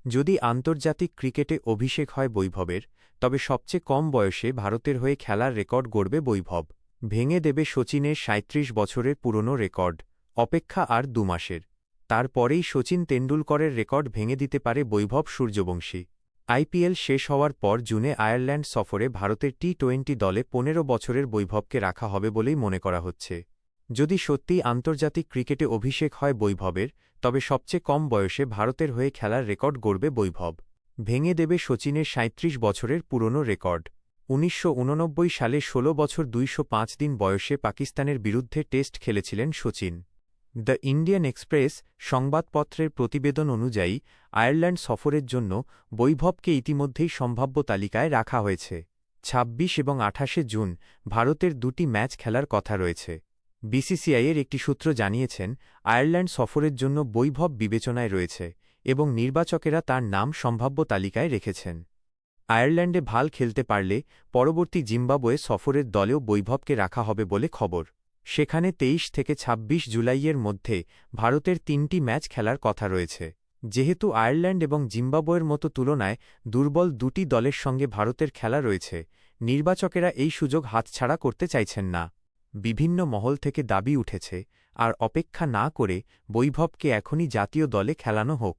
যদি আন্তর্জাতিক ক্রিকেটে অভিষেক হয় বৈভবের, তবে সবচেয়ে কম বয়সে ভারতের হয়ে খেলার রেকর্ড গড়বে বৈভব। ভেঙে দেবে শচীনের ৩৭ বছরের পুরনো রেকর্ড। অপেক্ষা আর ২ মাসের। তারপরেই শচীন তেন্ডুলকরের রেকর্ড ভেঙে দিতে পারে বৈভব সূর্যবংশী। আইপিএল শেষ হওয়ার পর জুনে আয়ারল্যান্ড সফরে ভারতের টি-২০ দলে ১৫ বছরের বৈভবকে রাখা হবে বলেই মনে করা হচ্ছে। যদি সত্যিই আন্তর্জাতিক ক্রিকেটে অভিষেক হয় বৈভবের, তবে সবচেয়ে কম বয়সে ভারতের হয়ে খেলার রেকর্ড গড়বে বৈভব। ভেঙে দেবে শচীনের ৩৭ বছরের পুরনো রেকর্ড। ১৯৮৯ সালে ১৬ বছর ২০৫ দিন বয়সে পাকিস্তানের বিরুদ্ধে টেস্ট খেলেছিলেন শচীন। দ্য ইন্ডিয়ান এক্সপ্রেস সংবাদপত্রের প্রতিবেদন অনুযায়ী আয়ারল্যান্ড সফরের জন্য বৈভবকে ইতিমধ্যেই সম্ভাব্য তালিকায় রাখা হয়েছে। ২৬ এবং ২৮ জুন ভারতের ২টি ম্যাচ খেলার কথা রয়েছে। বিসিসিআইয়ের একটি সূত্র জানিয়েছেন, আয়ারল্যান্ড সফরের জন্য বৈভব বিবেচনায় রয়েছে এবং নির্বাচকেরা তার নাম সম্ভাব্য তালিকায় রেখেছেন। আয়ারল্যান্ডে ভাল খেলতে পারলে পরবর্তী জিম্বাবুয়ে সফরের দলেও বৈভবকে রাখা হবে বলে খবর। সেখানে ২৩ থেকে ২৬ জুলাইয়ের মধ্যে ভারতের ৩টি ম্যাচ খেলার কথা রয়েছে। যেহেতু আয়ারল্যান্ড এবং জিম্বাবুয়ের মতো তুলনায় দুর্বল ২টি দলের সঙ্গে ভারতের খেলা রয়েছে, নির্বাচকেরা এই সুযোগ হাতছাড়া করতে চাইছেন না। বিভিন্ন মহল থেকে দাবি উঠেছে, আর অপেক্ষা না করে বৈভবকে এখনই জাতীয় দলে খেলানো হোক।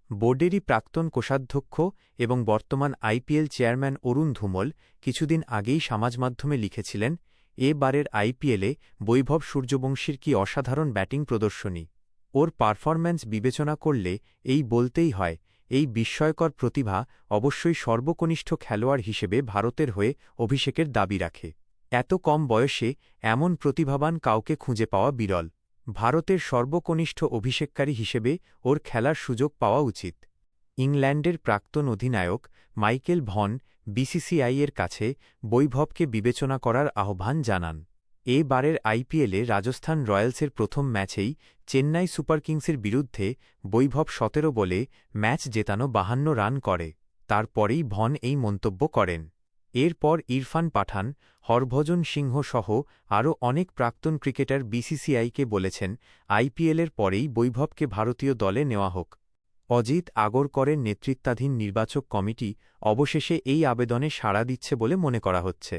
বোর্ডেরই প্রাক্তন কোষাধ্যক্ষ এবং বর্তমান আইপিএল চেয়ারম্যান অরুণ ধুমল কিছুদিন আগেই সমাজমাধ্যমে লিখেছিলেন, এবারের আইপিএলে বৈভব সূর্যবংশীর কি অসাধারণ ব্যাটিং প্রদর্শনী। ওর পারফরম্যান্স বিবেচনা করলে এই বলতেই হয়, এই বিস্ময়কর প্রতিভা অবশ্যই সর্বকনিষ্ঠ খেলোয়াড় হিসেবে ভারতের হয়ে অভিষেকের দাবি রাখে। এত কম বয়সে এমন প্রতিভাবান কাউকে খুঁজে পাওয়া বিরল। ভারতের সর্বকনিষ্ঠ অভিষেককারী হিসেবে ওর খেলার সুযোগ পাওয়া উচিত। ইংল্যান্ডের প্রাক্তন অধিনায়ক মাইকেল ভন বিসিসিআইয়ের কাছে বৈভবকে বিবেচনা করার আহ্বান জানান। এবারের আইপিএলে রাজস্থান রয়্যালসের প্রথম ম্যাচেই চেন্নাই সুপার কিংসের বিরুদ্ধে বৈভব ১৭ বলে ম্যাচ জেতানো ৫২ রান করে। তারপরেই ভন এই মন্তব্য করেন। এরপর ইরফান পাঠান, হরভজন সিংহ সহ আরও অনেক প্রাক্তন ক্রিকেটার বিসিসিআইকে বলেছেন, আইপিএলের পরেই বৈভবকে ভারতীয় দলে নেওয়া হোক। অজিত আগরকরের নেতৃত্বাধীন নির্বাচক কমিটি অবশেষে এই আবেদনে সাড়া দিচ্ছে বলে মনে করা হচ্ছে।